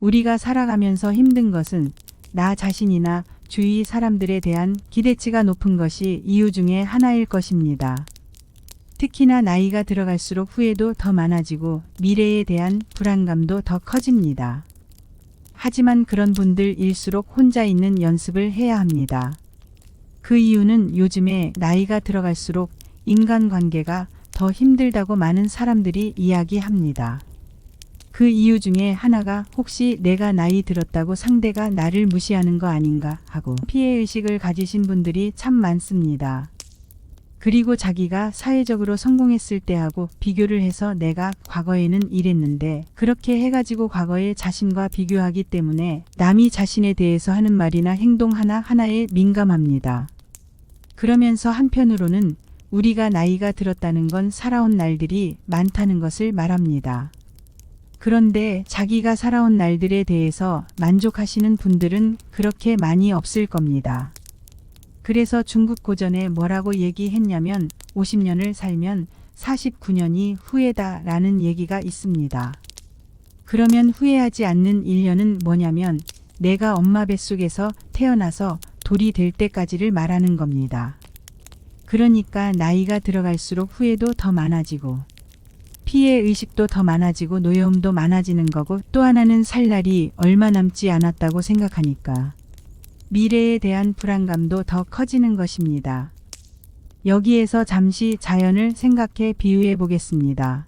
우리가 살아가면서 힘든 것은 나 자신이나 주위 사람들에 대한 기대치가 높은 것이 이유 중에 하나일 것입니다. 특히나 나이가 들어갈수록 후회도 더 많아지고 미래에 대한 불안감도 더 커집니다. 하지만 그런 분들일수록 혼자 있는 연습을 해야 합니다. 그 이유는 요즘에 나이가 들어갈수록 인간관계가 더 힘들다고 많은 사람들이 이야기합니다. 그 이유 중에 하나가 혹시 내가 나이 들었다고 상대가 나를 무시하는 거 아닌가 하고 피해의식을 가지신 분들이 참 많습니다. 그리고 자기가 사회적으로 성공했을 때하고 비교를 해서 내가 과거에는 이랬는데 그렇게 해가지고 과거의 자신과 비교하기 때문에 남이 자신에 대해서 하는 말이나 행동 하나하나에 민감합니다. 그러면서 한편으로는 우리가 나이가 들었다는 건 살아온 날들이 많다는 것을 말합니다. 그런데 자기가 살아온 날들에 대해서 만족하시는 분들은 그렇게 많이 없을 겁니다. 그래서 중국 고전에 뭐라고 얘기했냐면 50년을 살면 49년이 후회다 라는 얘기가 있습니다. 그러면 후회하지 않는 1년은 뭐냐면 내가 엄마 뱃속에서 태어나서 돌이 될 때까지를 말하는 겁니다. 그러니까 나이가 들어갈수록 후회도 더 많아지고 피해의식도 더 많아지고 노여움도 많아지는 거고 또 하나는 살 날이 얼마 남지 않았다고 생각하니까 미래에 대한 불안감도 더 커지는 것입니다. 여기에서 잠시 자연을 생각해 비유해 보겠습니다.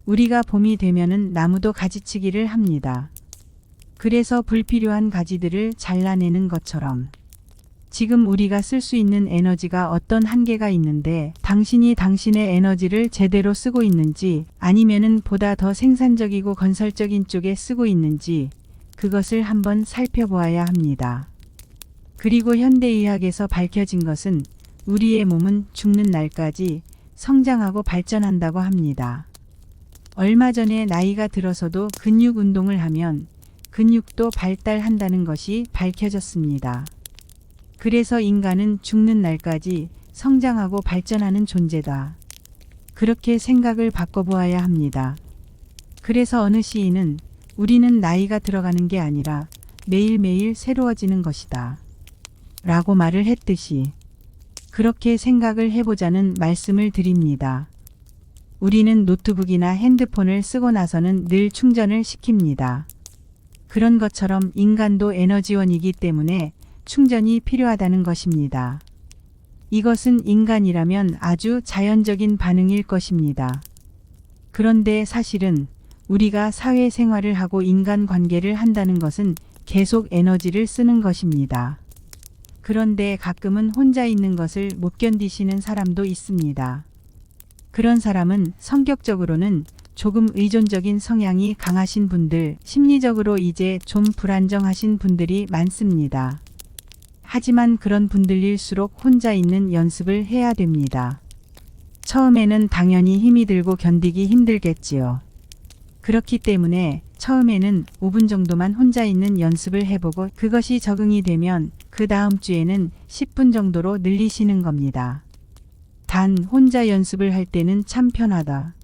우리가 봄이 되면은 나무도 가지치기를 합니다. 그래서 불필요한 가지들을 잘라내는 것처럼 지금 우리가 쓸 수 있는 에너지가 어떤 한계가 있는데 당신이 당신의 에너지를 제대로 쓰고 있는지 아니면은 보다 더 생산적이고 건설적인 쪽에 쓰고 있는지 그것을 한번 살펴보아야 합니다. 그리고 현대의학에서 밝혀진 것은 우리의 몸은 죽는 날까지 성장하고 발전한다고 합니다. 얼마 전에 나이가 들어서도 근육 운동을 하면 근육도 발달한다는 것이 밝혀졌습니다. 그래서 인간은 죽는 날까지 성장하고 발전하는 존재다. 그렇게 생각을 바꿔보아야 합니다. 그래서 어느 시인은 우리는 나이가 들어가는 게 아니라 매일매일 새로워지는 것이다. 라고 말을 했듯이 그렇게 생각을 해보자는 말씀을 드립니다. 우리는 노트북이나 핸드폰을 쓰고 나서는 늘 충전을 시킵니다. 그런 것처럼 인간도 에너지원이기 때문에 충전이 필요하다는 것입니다. 이것은 인간이라면 아주 자연적인 반응일 것입니다. 그런데 사실은 우리가 사회생활을 하고 인간관계를 한다는 것은 계속 에너지를 쓰는 것입니다. 그런데 가끔은 혼자 있는 것을 못 견디시는 사람도 있습니다. 그런 사람은 성격적으로는 조금 의존적인 성향이 강하신 분들, 심리적으로 이제 좀 불안정하신 분들이 많습니다. 하지만 그런 분들일수록 혼자 있는 연습을 해야 됩니다. 처음에는 당연히 힘이 들고 견디기 힘들겠지요. 그렇기 때문에 처음에는 5분 정도만 혼자 있는 연습을 해보고 그것이 적응이 되면 그 다음 주에는 10분 정도로 늘리시는 겁니다. 단 혼자 연습을 할 때는 참 편하다.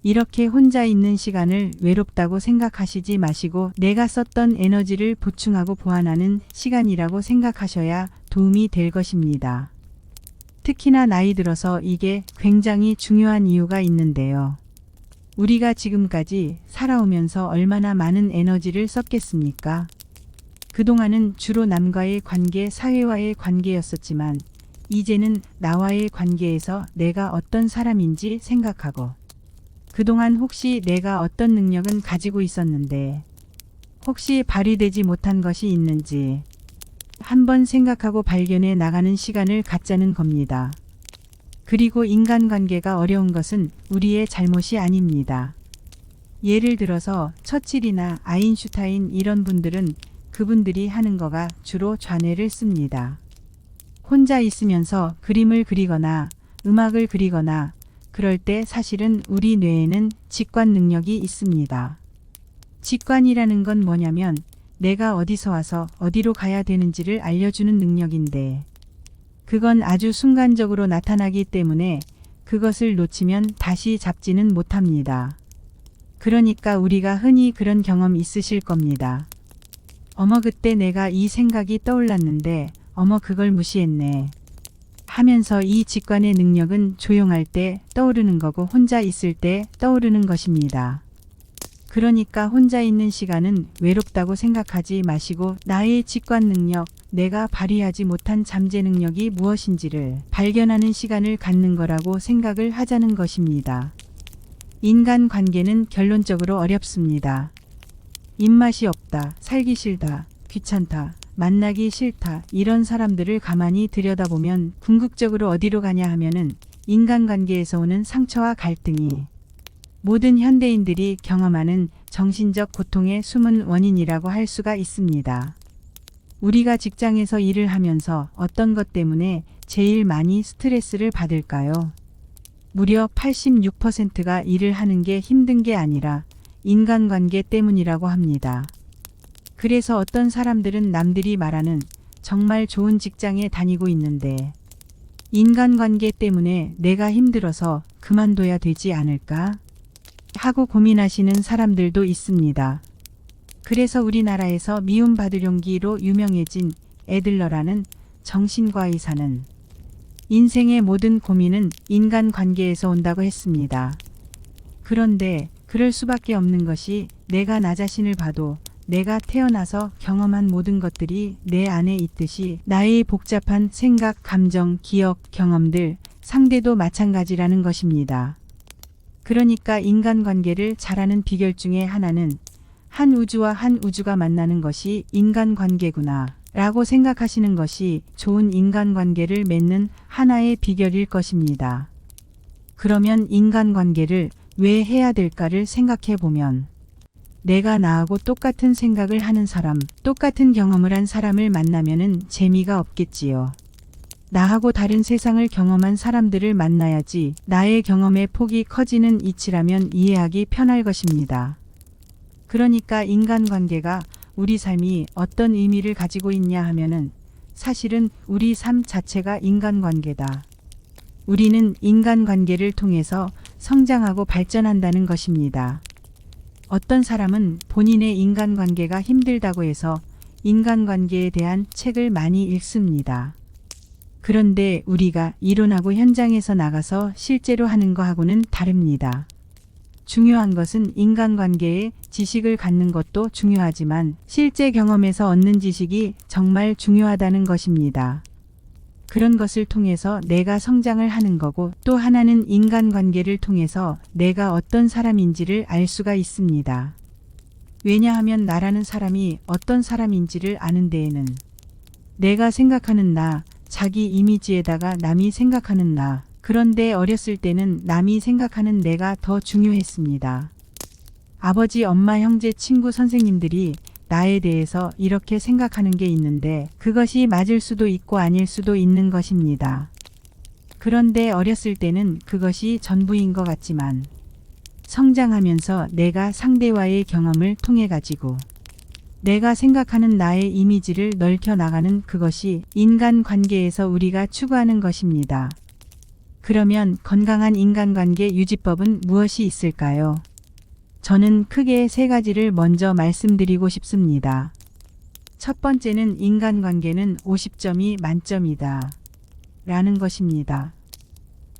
이렇게 혼자 있는 시간을 외롭다고 생각하시지 마시고 내가 썼던 에너지를 보충하고 보완하는 시간이라고 생각하셔야 도움이 될 것입니다. 특히나 나이 들어서 이게 굉장히 중요한 이유가 있는데요. 우리가 지금까지 살아오면서 얼마나 많은 에너지를 썼겠습니까? 그동안은 주로 남과의 관계, 사회와의 관계였었지만 이제는 나와의 관계에서 내가 어떤 사람인지 생각하고 그동안 혹시 내가 어떤 능력은 가지고 있었는데 혹시 발휘되지 못한 것이 있는지 한번 생각하고 발견해 나가는 시간을 갖자는 겁니다. 그리고 인간관계가 어려운 것은 우리의 잘못이 아닙니다. 예를 들어서 처칠이나 아인슈타인 이런 분들은 그분들이 하는 거가 주로 좌뇌를 씁니다. 혼자 있으면서 그림을 그리거나 음악을 그리거나 그럴 때 사실은 우리 뇌에는 직관 능력이 있습니다. 직관이라는 건 뭐냐면 내가 어디서 와서 어디로 가야 되는지를 알려주는 능력인데 그건 아주 순간적으로 나타나기 때문에 그것을 놓치면 다시 잡지는 못합니다. 그러니까 우리가 흔히 그런 경험 있으실 겁니다. 어머 그때 내가 이 생각이 떠올랐는데 어머 그걸 무시했네 하면서 이 직관의 능력은 조용할 때 떠오르는 거고 혼자 있을 때 떠오르는 것입니다. 그러니까 혼자 있는 시간은 외롭다고 생각하지 마시고 나의 직관 능력, 내가 발휘하지 못한 잠재 능력이 무엇인지를 발견하는 시간을 갖는 거라고 생각을 하자는 것입니다. 인간 관계는 결론적으로 어렵습니다. 입맛이 없다, 살기 싫다, 귀찮다, 만나기 싫다 이런 사람들을 가만히 들여다보면 궁극적으로 어디로 가냐 하면은 인간관계에서 오는 상처와 갈등이 모든 현대인들이 경험하는 정신적 고통의 숨은 원인이라고 할 수가 있습니다. 우리가 직장에서 일을 하면서 어떤 것 때문에 제일 많이 스트레스를 받을까요? 무려 86%가 일을 하는 게 힘든 게 아니라 인간관계 때문이라고 합니다. 그래서 어떤 사람들은 남들이 말하는 정말 좋은 직장에 다니고 있는데 인간관계 때문에 내가 힘들어서 그만둬야 되지 않을까? 하고 고민하시는 사람들도 있습니다. 그래서 우리나라에서 미움받을 용기로 유명해진 애들러라는 정신과 의사는 인생의 모든 고민은 인간관계에서 온다고 했습니다. 그런데 그럴 수밖에 없는 것이 내가 나 자신을 봐도 내가 태어나서 경험한 모든 것들이 내 안에 있듯이 나의 복잡한 생각, 감정, 기억, 경험들, 상대도 마찬가지라는 것입니다. 그러니까 인간관계를 잘하는 비결 중에 하나는 한 우주와 한 우주가 만나는 것이 인간관계구나 라고 생각하시는 것이 좋은 인간관계를 맺는 하나의 비결일 것입니다. 그러면 인간관계를 왜 해야 될까를 생각해 보면 내가 나하고 똑같은 생각을 하는 사람, 똑같은 경험을 한 사람을 만나면은 재미가 없겠지요. 나하고 다른 세상을 경험한 사람들을 만나야지 나의 경험의 폭이 커지는 이치라면 이해하기 편할 것입니다. 그러니까 인간관계가 우리 삶이 어떤 의미를 가지고 있냐 하면은 사실은 우리 삶 자체가 인간관계다. 우리는 인간관계를 통해서 성장하고 발전한다는 것입니다. 어떤 사람은 본인의 인간관계가 힘들다고 해서 인간관계에 대한 책을 많이 읽습니다. 그런데 우리가 이론하고 현장에서 나가서 실제로 하는 거하고는 다릅니다. 중요한 것은 인간관계에 지식을 갖는 것도 중요하지만 실제 경험에서 얻는 지식이 정말 중요하다는 것입니다. 그런 것을 통해서 내가 성장을 하는 거고 또 하나는 인간관계를 통해서 내가 어떤 사람인지를 알 수가 있습니다. 왜냐하면 나라는 사람이 어떤 사람인지를 아는 데에는 내가 생각하는 나, 자기 이미지에다가 남이 생각하는 나, 그런데 어렸을 때는 남이 생각하는 내가 더 중요했습니다. 아버지, 엄마, 형제, 친구, 선생님들이 나에 대해서 이렇게 생각하는 게 있는데 그것이 맞을 수도 있고 아닐 수도 있는 것입니다. 그런데 어렸을 때는 그것이 전부인 것 같지만 성장하면서 내가 상대와의 경험을 통해 가지고 내가 생각하는 나의 이미지를 넓혀 나가는 그것이 인간관계에서 우리가 추구하는 것입니다. 그러면 건강한 인간관계 유지법은 무엇이 있을까요? 저는 크게 세 가지를 먼저 말씀드리고 싶습니다. 첫 번째는 인간관계는 50점이 만점이다 라는 것입니다.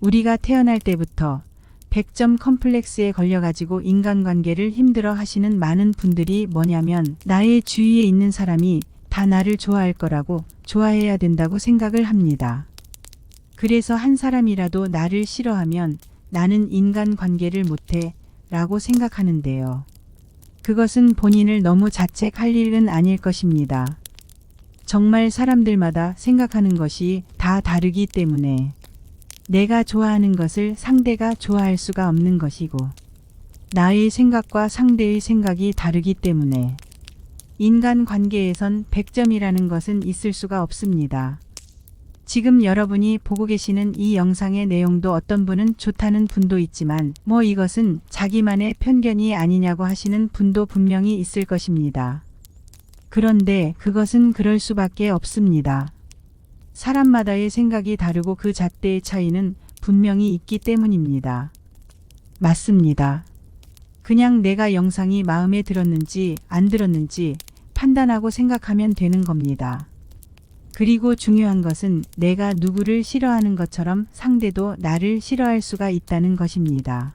우리가 태어날 때부터 100점 컴플렉스에 걸려가지고 인간관계를 힘들어 하시는 많은 분들이 뭐냐면 나의 주위에 있는 사람이 다 나를 좋아할 거라고 좋아해야 된다고 생각을 합니다. 그래서 한 사람이라도 나를 싫어하면 나는 인간관계를 못해 라고 생각하는데요. 그것은 본인을 너무 자책할 일은 아닐 것입니다. 정말 사람들마다 생각하는 것이 다 다르기 때문에 내가 좋아하는 것을 상대가 좋아할 수가 없는 것이고 나의 생각과 상대의 생각이 다르기 때문에 인간관계에선 100점이라는 것은 있을 수가 없습니다. 지금 여러분이 보고 계시는 이 영상의 내용도 어떤 분은 좋다는 분도 있지만 뭐 이것은 자기만의 편견이 아니냐고 하시는 분도 분명히 있을 것입니다. 그런데 그것은 그럴 수밖에 없습니다. 사람마다의 생각이 다르고 그 잣대의 차이는 분명히 있기 때문입니다. 맞습니다. 그냥 내가 영상이 마음에 들었는지 안 들었는지 판단하고 생각하면 되는 겁니다. 그리고 중요한 것은 내가 누구를 싫어하는 것처럼 상대도 나를 싫어할 수가 있다는 것입니다.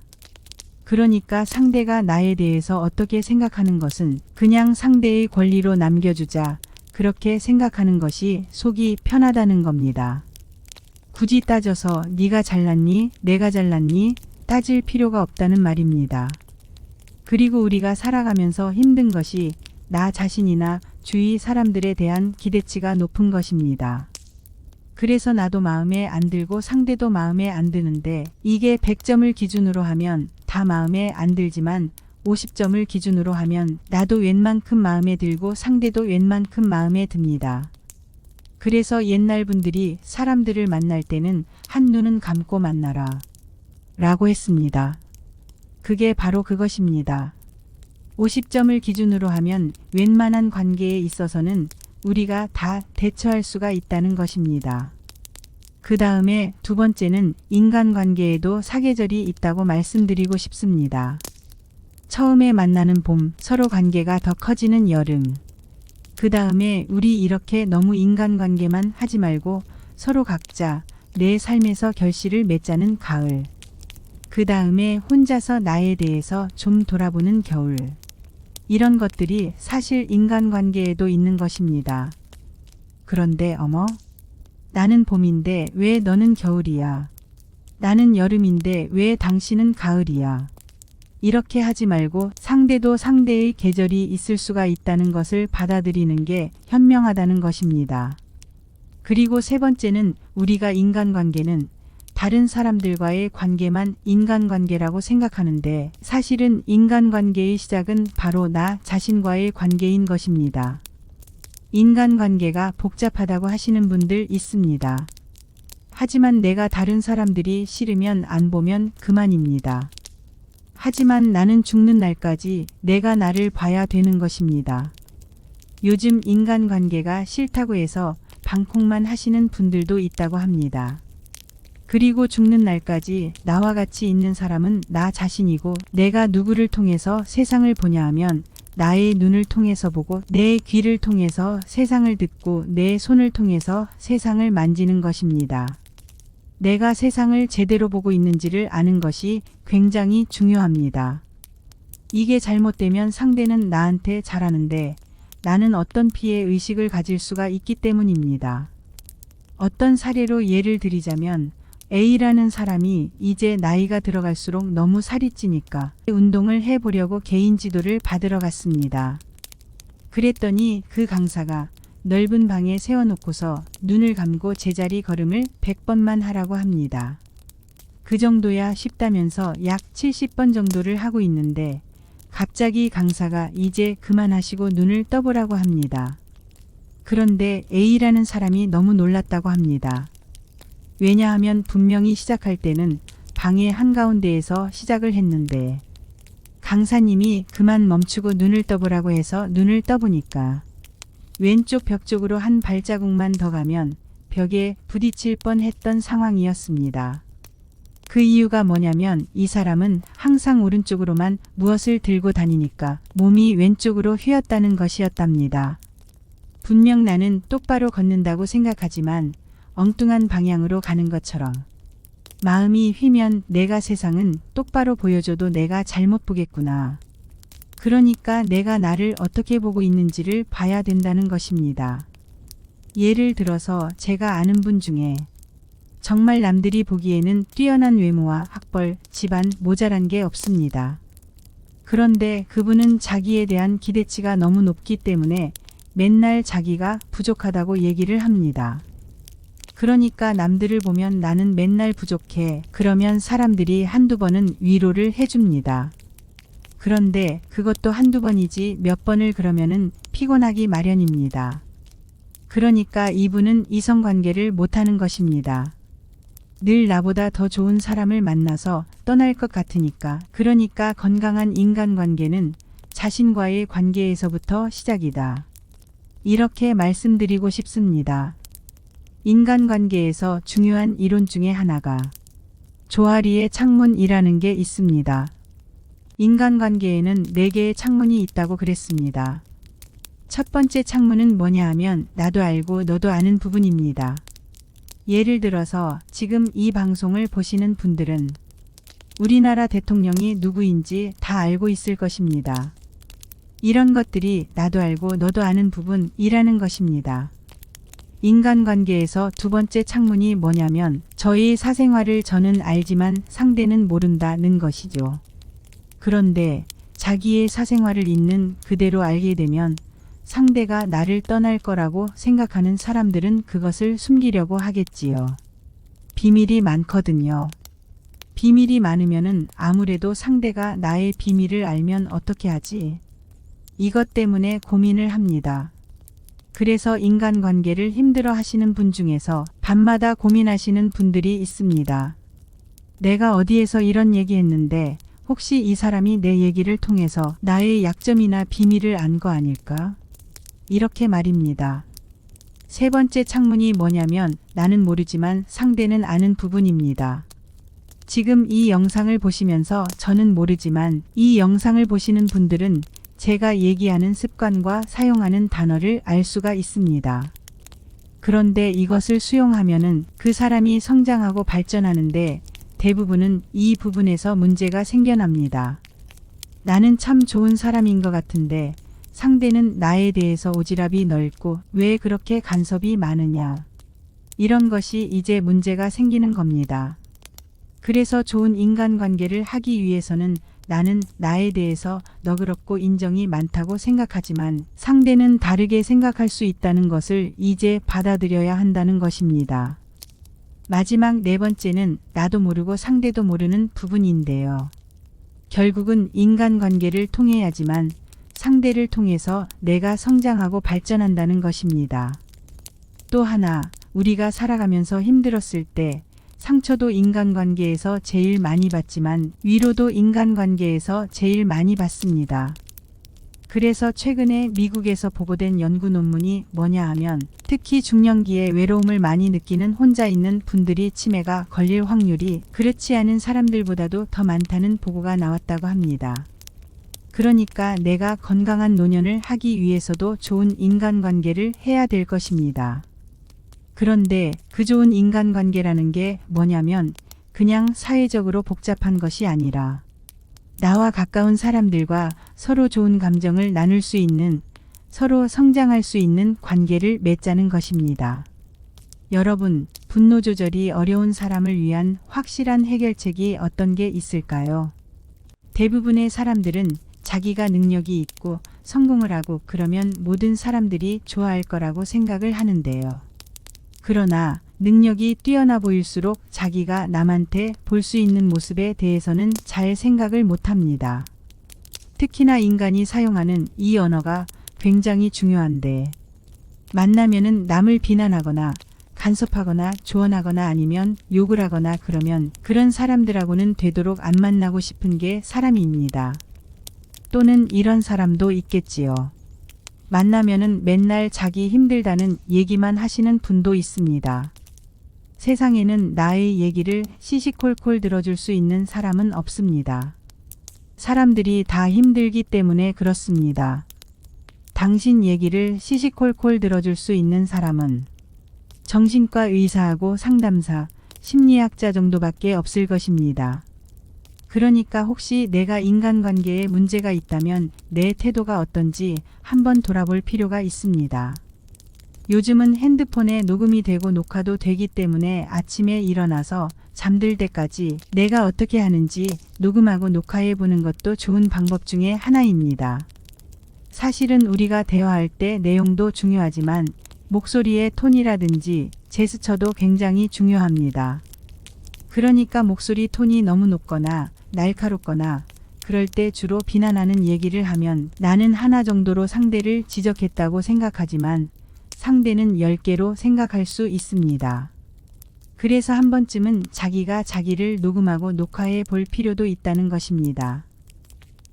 그러니까 상대가 나에 대해서 어떻게 생각하는 것은 그냥 상대의 권리로 남겨주자, 그렇게 생각하는 것이 속이 편하다는 겁니다. 굳이 따져서 네가 잘났니, 내가 잘났니 따질 필요가 없다는 말입니다. 그리고 우리가 살아가면서 힘든 것이 나 자신이나 주위 사람들에 대한 기대치가 높은 것입니다. 그래서 나도 마음에 안 들고 상대도 마음에 안 드는데, 이게 100점을 기준으로 하면 다 마음에 안 들지만 50점을 기준으로 하면 나도 웬만큼 마음에 들고 상대도 웬만큼 마음에 듭니다. 그래서 옛날 분들이 사람들을 만날 때는 한눈은 감고 만나라 라고 했습니다. 그게 바로 그것입니다. 50점을 기준으로 하면 웬만한 관계에 있어서는 우리가 다 대처할 수가 있다는 것입니다. 그 다음에 두 번째는 인간관계에도 사계절이 있다고 말씀드리고 싶습니다. 처음에 만나는 봄, 서로 관계가 더 커지는 여름. 그 다음에 우리 이렇게 너무 인간관계만 하지 말고 서로 각자 내 삶에서 결실을 맺자는 가을. 그 다음에 혼자서 나에 대해서 좀 돌아보는 겨울. 이런 것들이 사실 인간관계에도 있는 것입니다. 그런데 어머? 나는 봄인데 왜 너는 겨울이야? 나는 여름인데 왜 당신은 가을이야? 이렇게 하지 말고 상대도 상대의 계절이 있을 수가 있다는 것을 받아들이는 게 현명하다는 것입니다. 그리고 세 번째는 우리가 인간관계는 다른 사람들과의 관계만 인간관계라고 생각하는데, 사실은 인간관계의 시작은 바로 나 자신과의 관계인 것입니다. 인간관계가 복잡하다고 하시는 분들 있습니다. 하지만 내가 다른 사람들이 싫으면 안 보면 그만입니다. 하지만 나는 죽는 날까지 내가 나를 봐야 되는 것입니다. 요즘 인간관계가 싫다고 해서 방콕만 하시는 분들도 있다고 합니다. 그리고 죽는 날까지 나와 같이 있는 사람은 나 자신이고, 내가 누구를 통해서 세상을 보냐 하면 나의 눈을 통해서 보고 내 귀를 통해서 세상을 듣고 내 손을 통해서 세상을 만지는 것입니다. 내가 세상을 제대로 보고 있는지를 아는 것이 굉장히 중요합니다. 이게 잘못되면 상대는 나한테 잘하는데 나는 어떤 피해 의식을 가질 수가 있기 때문입니다. 어떤 사례로 예를 드리자면, A라는 사람이 이제 나이가 들어갈수록 너무 살이 찌니까 운동을 해보려고 개인 지도를 받으러 갔습니다. 그랬더니 그 강사가 넓은 방에 세워놓고서 눈을 감고 제자리 걸음을 100번만 하라고 합니다. 그 정도야 쉽다면서 약 70번 정도를 하고 있는데, 갑자기 강사가 이제 그만하시고 눈을 떠보라고 합니다. 그런데 A라는 사람이 너무 놀랐다고 합니다. 왜냐하면 분명히 시작할 때는 방의 한가운데에서 시작을 했는데, 강사님이 그만 멈추고 눈을 떠보라고 해서 눈을 떠보니까 왼쪽 벽 쪽으로 한 발자국만 더 가면 벽에 부딪힐 뻔했던 상황이었습니다. 그 이유가 뭐냐면 이 사람은 항상 오른쪽으로만 무엇을 들고 다니니까 몸이 왼쪽으로 휘었다는 것이었답니다. 분명 나는 똑바로 걷는다고 생각하지만 엉뚱한 방향으로 가는 것처럼 마음이 휘면 내가 세상은 똑바로 보여줘도 내가 잘못 보겠구나. 그러니까 내가 나를 어떻게 보고 있는지를 봐야 된다는 것입니다. 예를 들어서 제가 아는 분 중에 정말 남들이 보기에는 뛰어난 외모와 학벌, 집안 모자란 게 없습니다. 그런데 그분은 자기에 대한 기대치가 너무 높기 때문에 맨날 자기가 부족하다고 얘기를 합니다. 그러니까 남들을 보면 나는 맨날 부족해. 그러면 사람들이 한두 번은 위로를 해줍니다. 그런데 그것도 한두 번이지 몇 번을 그러면은 피곤하기 마련입니다. 그러니까 이분은 이성관계를 못하는 것입니다. 늘 나보다 더 좋은 사람을 만나서 떠날 것 같으니까. 그러니까 건강한 인간관계는 자신과의 관계에서부터 시작이다. 이렇게 말씀드리고 싶습니다. 인간관계에서 중요한 이론 중에 하나가 조아리의 창문이라는 게 있습니다. 인간관계에는 4개의 창문이 있다고 그랬습니다. 첫 번째 창문은 뭐냐 하면 나도 알고 너도 아는 부분입니다. 예를 들어서 지금 이 방송을 보시는 분들은 우리나라 대통령이 누구인지 다 알고 있을 것입니다. 이런 것들이 나도 알고 너도 아는 부분이라는 것입니다. 인간관계에서 두 번째 창문이 뭐냐면 저의 사생활을 저는 알지만 상대는 모른다는 것이죠. 그런데 자기의 사생활을 있는 그대로 알게 되면 상대가 나를 떠날 거라고 생각하는 사람들은 그것을 숨기려고 하겠지요. 비밀이 많거든요. 비밀이 많으면은 아무래도 상대가 나의 비밀을 알면 어떻게 하지? 이것 때문에 고민을 합니다. 그래서 인간관계를 힘들어 하시는 분 중에서 밤마다 고민하시는 분들이 있습니다. 내가 어디에서 이런 얘기했는데 혹시 이 사람이 내 얘기를 통해서 나의 약점이나 비밀을 안 거 아닐까? 이렇게 말입니다. 세 번째 창문이 뭐냐면 나는 모르지만 상대는 아는 부분입니다. 지금 이 영상을 보시면서 저는 모르지만 이 영상을 보시는 분들은 제가 얘기하는 습관과 사용하는 단어를 알 수가 있습니다. 그런데 이것을 수용하면은 그 사람이 성장하고 발전하는데 대부분은 이 부분에서 문제가 생겨납니다. 나는 참 좋은 사람인 것 같은데 상대는 나에 대해서 오지랖이 넓고 왜 그렇게 간섭이 많으냐. 이런 것이 이제 문제가 생기는 겁니다. 그래서 좋은 인간관계를 하기 위해서는 나는 나에 대해서 너그럽고 인정이 많다고 생각하지만 상대는 다르게 생각할 수 있다는 것을 이제 받아들여야 한다는 것입니다. 마지막 네 번째는 나도 모르고 상대도 모르는 부분인데요. 결국은 인간관계를 통해야지만 상대를 통해서 내가 성장하고 발전한다는 것입니다. 또 하나, 우리가 살아가면서 힘들었을 때 상처도 인간관계에서 제일 많이 받지만 위로도 인간관계에서 제일 많이 받습니다. 그래서 최근에 미국에서 보고된 연구 논문이 뭐냐 하면 특히 중년기에 외로움을 많이 느끼는 혼자 있는 분들이 치매가 걸릴 확률이 그렇지 않은 사람들보다도 더 많다는 보고가 나왔다고 합니다. 그러니까 내가 건강한 노년을 하기 위해서도 좋은 인간관계를 해야 될 것입니다. 그런데 그 좋은 인간관계라는 게 뭐냐면 그냥 사회적으로 복잡한 것이 아니라 나와 가까운 사람들과 서로 좋은 감정을 나눌 수 있는, 서로 성장할 수 있는 관계를 맺자는 것입니다. 여러분, 분노 조절이 어려운 사람을 위한 확실한 해결책이 어떤 게 있을까요? 대부분의 사람들은 자기가 능력이 있고 성공을 하고 그러면 모든 사람들이 좋아할 거라고 생각을 하는데요. 그러나 능력이 뛰어나 보일수록 자기가 남한테 볼 수 있는 모습에 대해서는 잘 생각을 못합니다. 특히나 인간이 사용하는 이 언어가 굉장히 중요한데 만나면은 남을 비난하거나 간섭하거나 조언하거나 아니면 욕을 하거나 그러면 그런 사람들하고는 되도록 안 만나고 싶은 게 사람입니다. 또는 이런 사람도 있겠지요. 만나면은 맨날 자기 힘들다는 얘기만 하시는 분도 있습니다. 세상에는 나의 얘기를 시시콜콜 들어줄 수 있는 사람은 없습니다. 사람들이 다 힘들기 때문에 그렇습니다. 당신 얘기를 시시콜콜 들어줄 수 있는 사람은 정신과 의사하고 상담사, 심리학자 정도밖에 없을 것입니다. 그러니까 혹시 내가 인간관계에 문제가 있다면 내 태도가 어떤지 한번 돌아볼 필요가 있습니다. 요즘은 핸드폰에 녹음이 되고 녹화도 되기 때문에 아침에 일어나서 잠들 때까지 내가 어떻게 하는지 녹음하고 녹화해 보는 것도 좋은 방법 중에 하나입니다. 사실은 우리가 대화할 때 내용도 중요하지만 목소리의 톤이라든지 제스처도 굉장히 중요합니다. 그러니까 목소리 톤이 너무 높거나 날카롭거나 그럴 때 주로 비난하는 얘기를 하면 나는 하나 정도로 상대를 지적했다고 생각하지만 상대는 10개로 생각할 수 있습니다. 그래서 한 번쯤은 자기가 자기를 녹음하고 녹화해 볼 필요도 있다는 것입니다.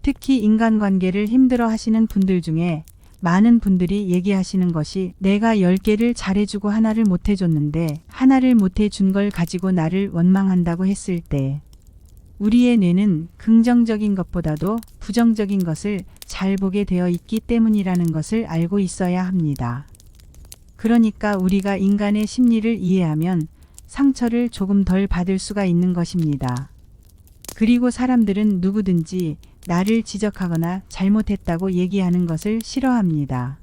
특히 인간관계를 힘들어 하시는 분들 중에 많은 분들이 얘기하시는 것이 내가 10개를 잘해주고 하나를 못해줬는데 하나를 못해준 걸 가지고 나를 원망한다고 했을 때 우리의 뇌는 긍정적인 것보다도 부정적인 것을 잘 보게 되어 있기 때문이라는 것을 알고 있어야 합니다. 그러니까 우리가 인간의 심리를 이해하면 상처를 조금 덜 받을 수가 있는 것입니다. 그리고 사람들은 누구든지 나를 지적하거나 잘못했다고 얘기하는 것을 싫어합니다.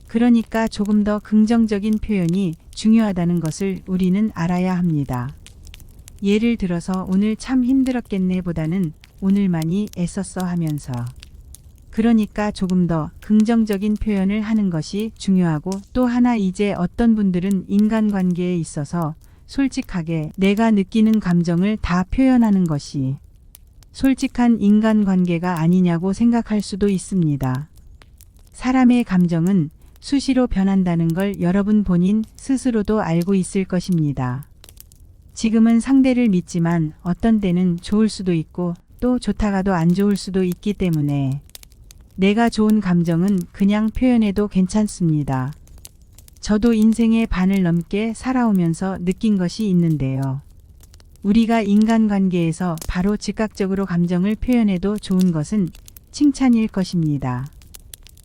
그러니까 조금 더 긍정적인 표현이 중요하다는 것을 우리는 알아야 합니다. 예를 들어서 오늘 참 힘들었겠네 보다는 오늘 많이 애썼어 하면서. 그러니까 조금 더 긍정적인 표현을 하는 것이 중요하고, 또 하나, 이제 어떤 분들은 인간관계에 있어서 솔직하게 내가 느끼는 감정을 다 표현하는 것이 솔직한 인간관계가 아니냐고 생각할 수도 있습니다. 사람의 감정은 수시로 변한다는 걸 여러분 본인 스스로도 알고 있을 것입니다. 지금은 상대를 믿지만 어떤 때는 좋을 수도 있고 또 좋다가도 안 좋을 수도 있기 때문에 내가 좋은 감정은 그냥 표현해도 괜찮습니다. 저도 인생의 반을 넘게 살아오면서 느낀 것이 있는데요. 우리가 인간관계에서 바로 즉각적으로 감정을 표현해도 좋은 것은 칭찬일 것입니다.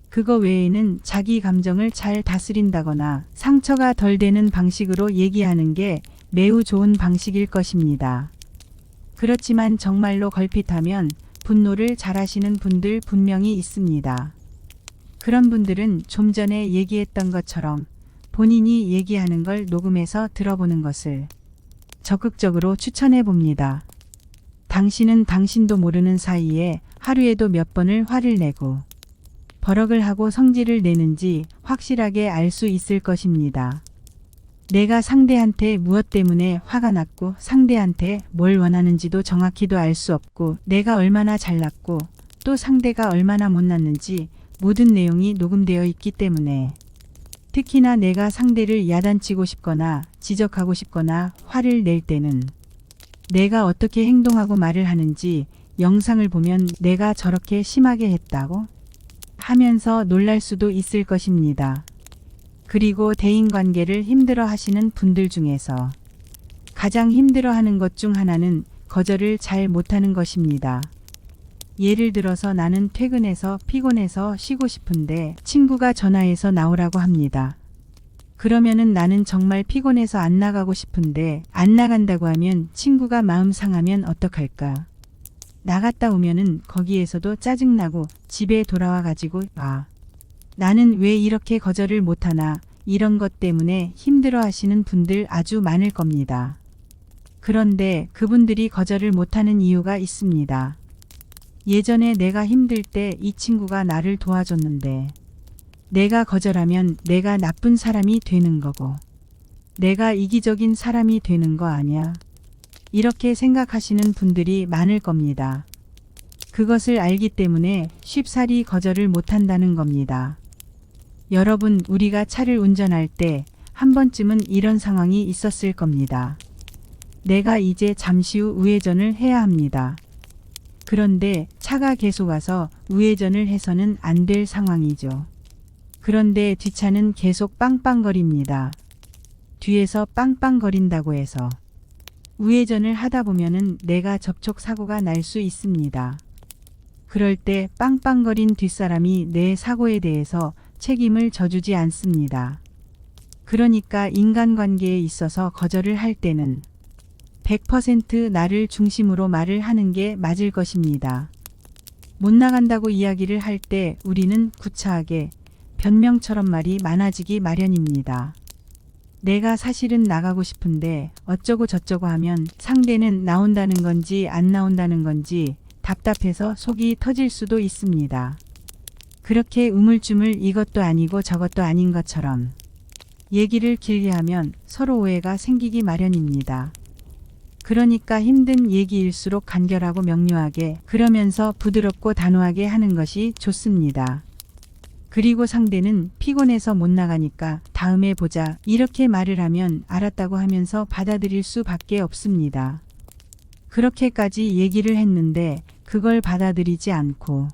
그거 외에는 자기 감정을 잘 다스린다거나 상처가 덜 되는 방식으로 얘기하는 게 매우 좋은 방식일 것입니다. 그렇지만 정말로 걸핏하면 분노를 잘하시는 분들 분명히 있습니다. 그런 분들은 좀 전에 얘기했던 것처럼 본인이 얘기하는 걸 녹음해서 들어보는 것을 적극적으로 추천해 봅니다. 당신은 당신도 모르는 사이에 하루에도 몇 번을 화를 내고 버럭을 하고 성질을 내는지 확실하게 알 수 있을 것입니다. 내가 상대한테 무엇 때문에 화가 났고 상대한테 뭘 원하는지도 정확히도 알 수 없고 내가 얼마나 잘났고 또 상대가 얼마나 못났는지 모든 내용이 녹음되어 있기 때문에 특히나 내가 상대를 야단치고 싶거나 지적하고 싶거나 화를 낼 때는 내가 어떻게 행동하고 말을 하는지 영상을 보면 내가 저렇게 심하게 했다고 하면서 놀랄 수도 있을 것입니다. 그리고 대인관계를 힘들어 하시는 분들 중에서 가장 힘들어 하는 것 중 하나는 거절을 잘 못하는 것입니다. 예를 들어서 나는 퇴근해서 피곤해서 쉬고 싶은데 친구가 전화해서 나오라고 합니다. 그러면은 나는 정말 피곤해서 안 나가고 싶은데 안 나간다고 하면 친구가 마음 상하면 어떡할까? 나갔다 오면은 거기에서도 짜증나고 집에 돌아와 가지고 나는 왜 이렇게 거절을 못하나, 이런 것 때문에 힘들어 하시는 분들 아주 많을 겁니다. 그런데 그분들이 거절을 못하는 이유가 있습니다. 예전에 내가 힘들 때 이 친구가 나를 도와줬는데 내가 거절하면 내가 나쁜 사람이 되는 거고 내가 이기적인 사람이 되는 거 아니야? 이렇게 생각하시는 분들이 많을 겁니다. 그것을 알기 때문에 쉽사리 거절을 못한다는 겁니다. 여러분, 우리가 차를 운전할 때 한 번쯤은 이런 상황이 있었을 겁니다. 내가 이제 잠시 후 우회전을 해야 합니다. 그런데 차가 계속 와서 우회전을 해서는 안 될 상황이죠. 그런데 뒷차는 계속 빵빵거립니다. 뒤에서 빵빵거린다고 해서 우회전을 하다 보면은 내가 접촉 사고가 날 수 있습니다. 그럴 때 빵빵거린 뒷사람이 내 사고에 대해서 책임을 져주지 않습니다. 그러니까 인간관계에 있어서 거절을 할 때는 100% 나를 중심으로 말을 하는 게 맞을 것입니다. 못 나간다고 이야기를 할 때 우리는 구차하게 변명처럼 말이 많아지기 마련입니다. 내가 사실은 나가고 싶은데 어쩌고 저쩌고 하면 상대는 나온다는 건지 안 나온다는 건지 답답해서 속이 터질 수도 있습니다. 그렇게 우물쭈물 이것도 아니고 저것도 아닌 것처럼 얘기를 길게 하면 서로 오해가 생기기 마련입니다. 그러니까 힘든 얘기일수록 간결하고 명료하게, 그러면서 부드럽고 단호하게 하는 것이 좋습니다. 그리고 상대는 피곤해서 못 나가니까 다음에 보자 이렇게 말을 하면 알았다고 하면서 받아들일 수밖에 없습니다. 그렇게까지 얘기를 했는데 그걸 받아들이지 않고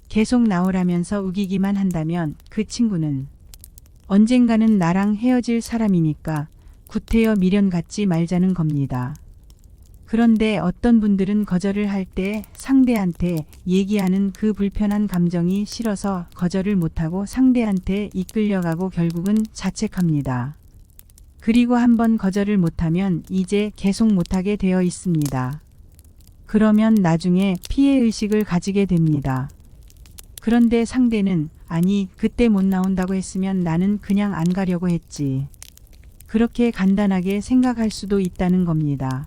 계속 나오라면서 우기기만 한다면 그 친구는 언젠가는 나랑 헤어질 사람이니까 구태여 미련 갖지 말자는 겁니다. 그런데 어떤 분들은 거절을 할 때 상대한테 얘기하는 그 불편한 감정이 싫어서 거절을 못하고 상대한테 이끌려가고 결국은 자책합니다. 그리고 한번 거절을 못하면 이제 계속 못하게 되어 있습니다. 그러면 나중에 피해의식을 가지게 됩니다. 그런데 상대는 아니 그때 못 나온다고 했으면 나는 그냥 안 가려고 했지. 그렇게 간단하게 생각할 수도 있다는 겁니다.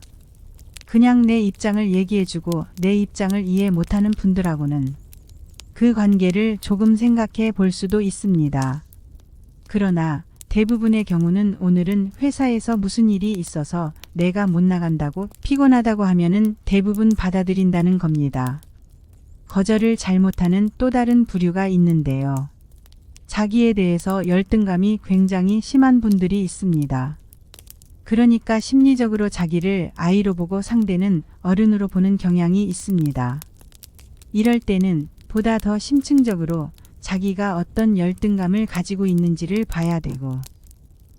그냥 내 입장을 얘기해주고 내 입장을 이해 못하는 분들하고는 그 관계를 조금 생각해 볼 수도 있습니다. 그러나 대부분의 경우는 오늘은 회사에서 무슨 일이 있어서 내가 못 나간다고 피곤하다고 하면은 대부분 받아들인다는 겁니다. 거절을 잘못하는 또 다른 부류가 있는데요. 자기에 대해서 열등감이 굉장히 심한 분들이 있습니다. 그러니까 심리적으로 자기를 아이로 보고 상대는 어른으로 보는 경향이 있습니다. 이럴 때는 보다 더 심층적으로 자기가 어떤 열등감을 가지고 있는지를 봐야 되고,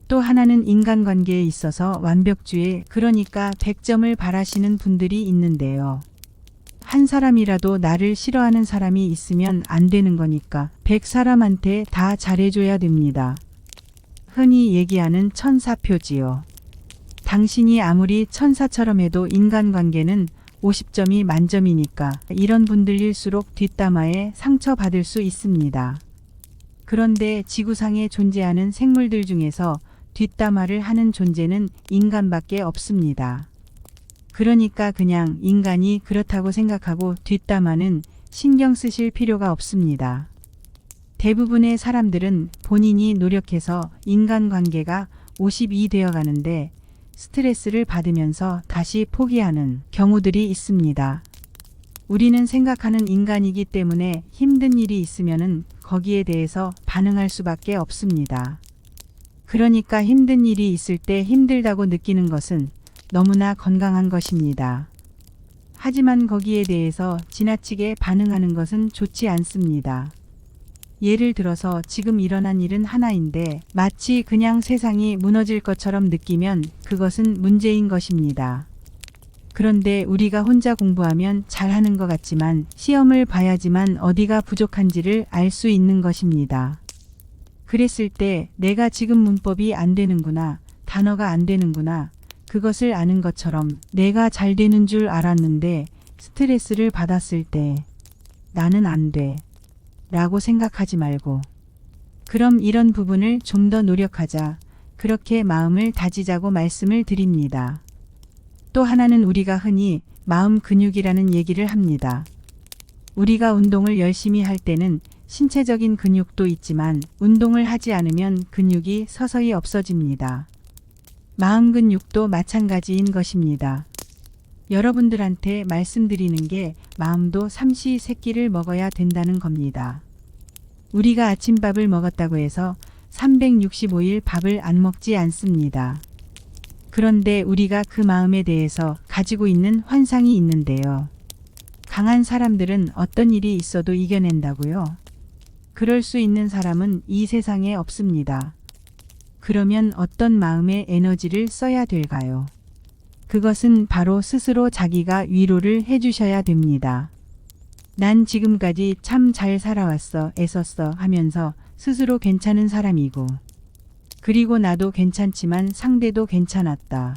또 하나는 인간관계에 있어서 완벽주의, 그러니까 100점을 바라시는 분들이 있는데요. 한 사람이라도 나를 싫어하는 사람이 있으면 안 되는 거니까 100사람한테 다 잘해줘야 됩니다. 흔히 얘기하는 천사표지요. 당신이 아무리 천사처럼 해도 인간관계는 50점이 만점이니까 이런 분들일수록 뒷담화에 상처받을 수 있습니다. 그런데 지구상에 존재하는 생물들 중에서 뒷담화를 하는 존재는 인간밖에 없습니다. 그러니까 그냥 인간이 그렇다고 생각하고 뒷담화는 신경 쓰실 필요가 없습니다. 대부분의 사람들은 본인이 노력해서 인간관계가 50이 되어 가는데 스트레스를 받으면서 다시 포기하는 경우들이 있습니다. 우리는 생각하는 인간이기 때문에 힘든 일이 있으면은 거기에 대해서 반응할 수밖에 없습니다. 그러니까 힘든 일이 있을 때 힘들다고 느끼는 것은 너무나 건강한 것입니다. 하지만 거기에 대해서 지나치게 반응하는 것은 좋지 않습니다. 예를 들어서 지금 일어난 일은 하나인데 마치 그냥 세상이 무너질 것처럼 느끼면 그것은 문제인 것입니다. 그런데 우리가 혼자 공부하면 잘하는 것 같지만 시험을 봐야지만 어디가 부족한지를 알 수 있는 것입니다. 그랬을 때 내가 지금 문법이 안 되는구나, 단어가 안 되는구나, 그것을 아는 것처럼 내가 잘 되는 줄 알았는데 스트레스를 받았을 때 나는 안 돼 라고 생각하지 말고, 그럼 이런 부분을 좀 더 노력하자, 그렇게 마음을 다지자고 말씀을 드립니다. 또 하나는 우리가 흔히 마음 근육이라는 얘기를 합니다. 우리가 운동을 열심히 할 때는 신체적인 근육도 있지만 운동을 하지 않으면 근육이 서서히 없어집니다. 마음 근육도 마찬가지인 것입니다. 여러분들한테 말씀드리는 게 마음도 삼시세끼를 먹어야 된다는 겁니다. 우리가 아침밥을 먹었다고 해서 365일 밥을 안 먹지 않습니다. 그런데 우리가 그 마음에 대해서 가지고 있는 환상이 있는데요. 강한 사람들은 어떤 일이 있어도 이겨낸다고요. 그럴 수 있는 사람은 이 세상에 없습니다. 그러면 어떤 마음의 에너지를 써야 될까요? 그것은 바로 스스로 자기가 위로를 해주셔야 됩니다. 난 지금까지 참 잘 살아왔어, 애썼어 하면서 스스로 괜찮은 사람이고, 그리고 나도 괜찮지만 상대도 괜찮았다.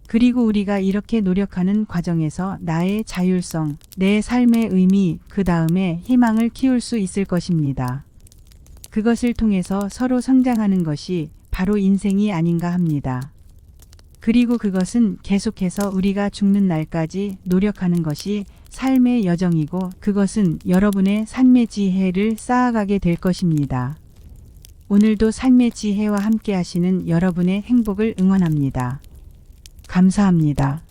그리고 우리가 이렇게 노력하는 과정에서 나의 자율성, 내 삶의 의미, 그 다음에 희망을 키울 수 있을 것입니다. 그것을 통해서 서로 성장하는 것이 바로 인생이 아닌가 합니다. 그리고 그것은 계속해서 우리가 죽는 날까지 노력하는 것이 삶의 여정이고, 그것은 여러분의 삶의 지혜를 쌓아가게 될 것입니다. 오늘도 삶의 지혜와 함께 하시는 여러분의 행복을 응원합니다. 감사합니다.